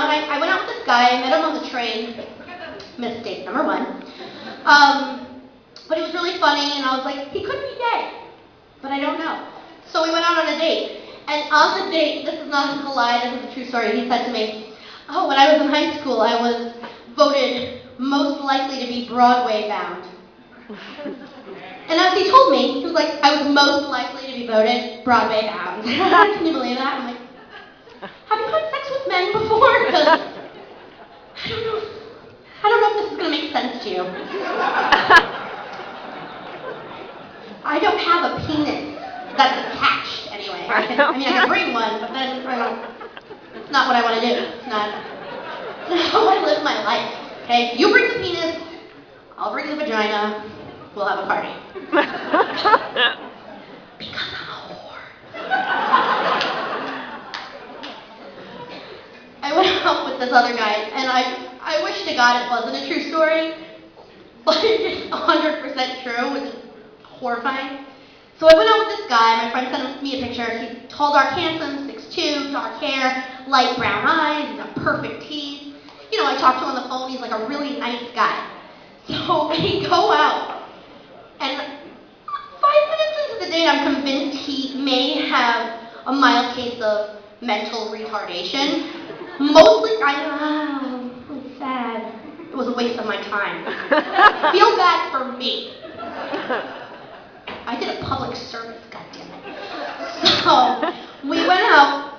and I went out with this guy, I met him on the train, mistake number one. But it was really funny, and I was like, he could be gay, but I don't know. So we went out on a date, and on the date, this is not a lie, this is a true story, he said to me, oh, when I was in high school, I was voted most likely to be Broadway bound. And as he told me, he was like, I was most likely to be voted Broadway bound. Can you believe that? I'm like, have you had sex with men before? Because I don't know if this is going to make sense to you. I don't have a penis that's attached anyway. I can bring one, but then it's not what I want to do. It's not how I live my life. Okay, you bring the penis, I'll bring the vagina. We'll have a party. Because I'm a whore. I went out with this other guy, and I wish to God it wasn't a true story, but it's 100% true, which is horrifying. So I went out with this guy, my friend sent me a picture. He's tall, dark, handsome, 6'2", dark hair, light brown eyes, he's got perfect teeth. You know, I talked to him on the phone, he's like a really nice guy. So we go out. And 5 minutes into the date, I'm convinced he may have a mild case of mental retardation. Mostly, I'm sad. It was a waste of my time. Feel bad for me. I did a public service, goddammit. So, we went out,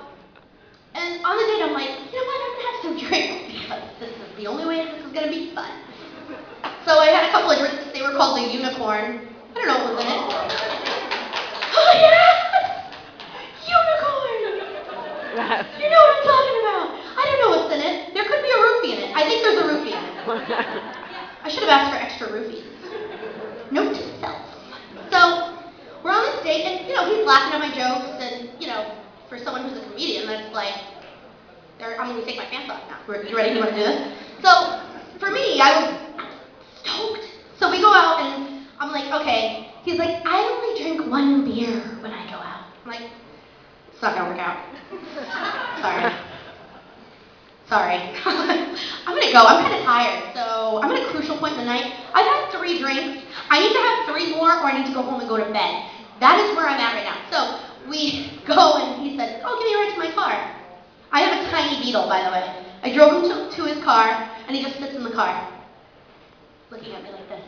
and on the date, I'm like, you know what, I'm going to have some drinks, because this is the only way this is going to be fun. So I had a couple of drinks. They were called the Unicorn. I don't know what was in it. Oh yeah! Unicorn! You know what I'm talking about. I don't know what's in it. There could be a roofie in it. I think there's a roofie in it. I should have asked for extra roofies. Note to self. So we're on this date, and he's laughing at my jokes, and for someone who's a comedian, that's like, I'm going to take my pants off now. You ready? You want to do this? So for me, I was stoked. So we go out, and I'm like, okay. He's like, I only drink 1 beer when I go out. I'm like, it's not gonna work out. Sorry. I'm gonna go. I'm kind of tired, so I'm at a crucial point in the night. I've had 3 drinks. I need to have 3 more, or I need to go home and go to bed. That is where I'm at right now. So we go, and he said, oh, give me a ride to my car. I have a tiny Beetle, by the way. I drove him to his car, and he just sits in the car, looking at me like this.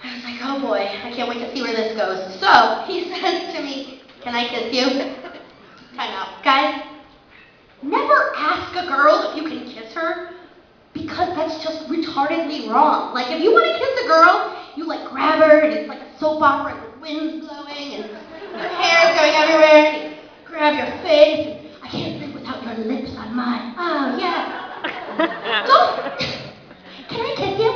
I was like, oh boy, I can't wait to see where this goes. So he says to me, can I kiss you? Time out. Guys, never ask a girl if you can kiss her, because that's just retardedly wrong. Like, if you want to kiss a girl, you grab her, and it's like a soap opera, and the wind's blowing, and your hair's going everywhere, and you grab your face, and I can't live without your lips on mine. Oh, yeah. So, can I kiss you?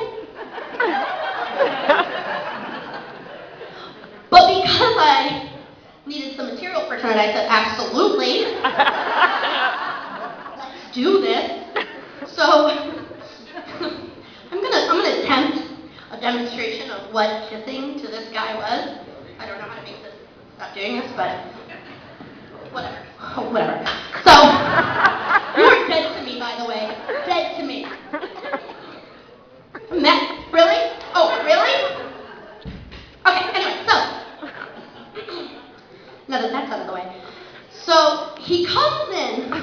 But because I needed some material for tonight, I said, absolutely. Let's do this. So I'm gonna attempt a demonstration of what kissing to this guy was. I don't know how to make this stop doing this, but whatever. Oh, whatever. So you are dead to me, by the way. Dead to me. Really? Oh, really? Okay, anyway, so now that that's out of the way. So he comes in.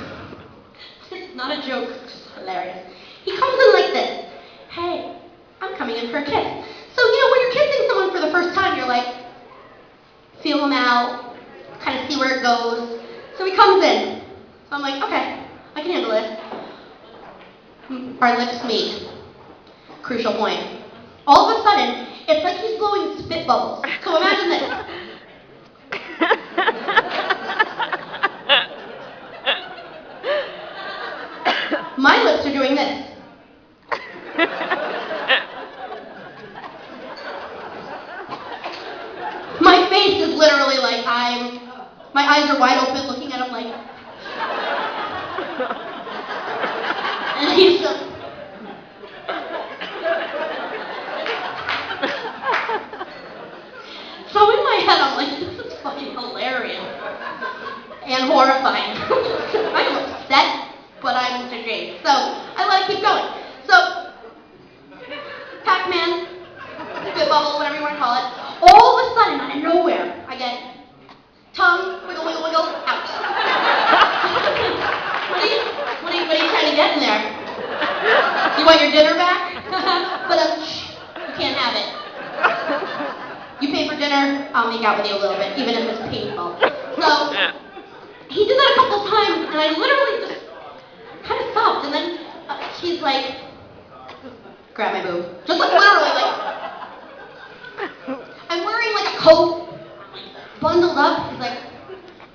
It's not a joke, it's hilarious. He comes in like this. Hey, I'm coming in for a kiss. So, when you're kissing someone for the first time, you're like, feel them out, kind of see where it goes. So he comes in. So I'm like, okay, I can handle it. Our lips meet. Crucial point. All of a sudden, it's like he's blowing spit bubbles. So imagine this. My lips are doing this. My face is literally like my eyes are wide open looking at him like, and he's just, so in my head I'm like, this is fucking hilarious and horrifying. I look upset, but I'm ashamed. So I let it keep going. So Pac-Man, spit bubble, whatever you want to call it. All of a sudden, out of nowhere, I get tongue, wiggle, wiggle, wiggle, out. What are you trying to get in there? You want your dinner back? But you can't have it. You pay for dinner, I'll make out with you a little bit, even if it's painful. So he did that a couple times, and I literally just kind of stopped, and then he's like, grab my boob. Just like literally, like, I'm wearing like a coat, bundled up. He's like,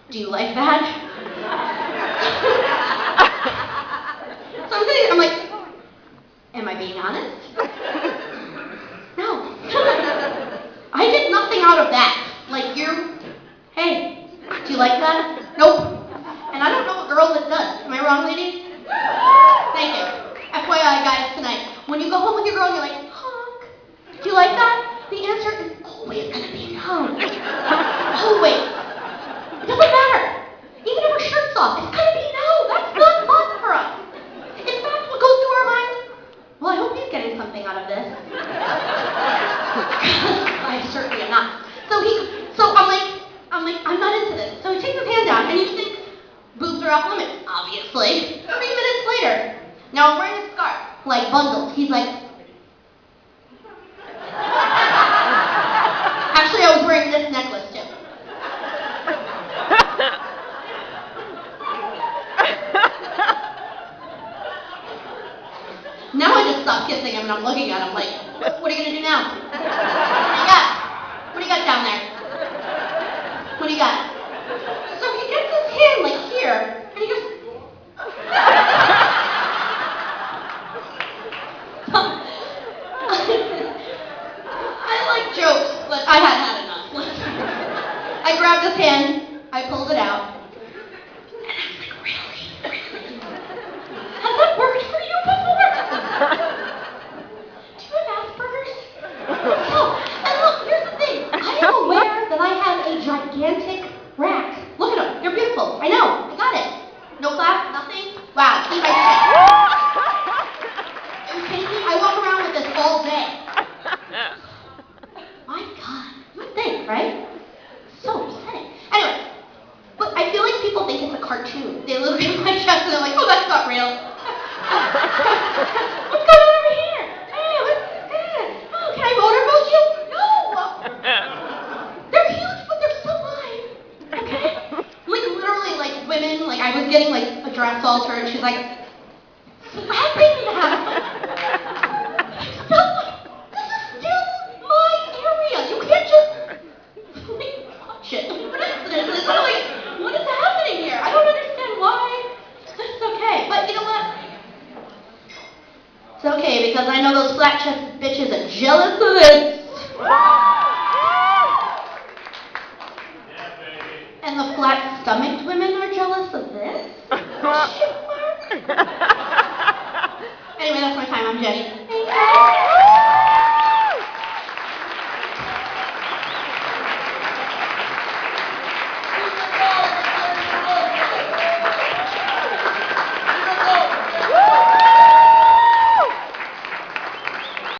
do you like that? So I'm like, am I being honest? No. I get nothing out of that. Like, hey, do you like that? Nope. And I don't know a girl that does. Am I wrong, ladies? Thank you. FYI, guys, tonight, when you go home with your girl and you're like, honk, do you like that? The answer is always going to be no. Always. It doesn't matter. Even if her shirt's off, it's going to be no. That's not fun for us. In fact, what goes through our minds, well, I hope he's getting something out of this. I certainly am not. So I'm not into this. So he takes his hand down, and you think boobs are off limits, obviously. 3 minutes later, now I'm wearing a scarf, like bundled. He's like, actually, I was wearing this necklace too. Now I just stop kissing him and I'm looking at him like, what are you gonna do now? What do you got? What do you got down there? What do you got? So he gets his hand like here, and he goes, I like jokes, but I had enough. I grabbed his hand, I pulled it out, and I was like, really? Has that worked for you before? Do you have Asperger's? No. And look, here's the thing. I am aware that I have a gigantic rack. Look at them. They're beautiful. I know. I got it. No clap? Nothing? Wow. See my shit. Are you kidding me? I walk around with this all day. My God. You would think, right? So upsetting. Anyway, but I feel like people think it's a cartoon. They look at my chest and they're like, oh, that's not real. What's going on over here? Oh, can I motorboat you? No. They're huge, but they're still mine. Okay? Like literally, like women, like I was getting like a dress alter, and she's like, slapping that. Stop. This is still my area. You can't just like touch it. What is this? It's like, what is happening here? I don't understand why. It's okay, but you know what? It's okay, because I know those flat chested bitches are jealous of this.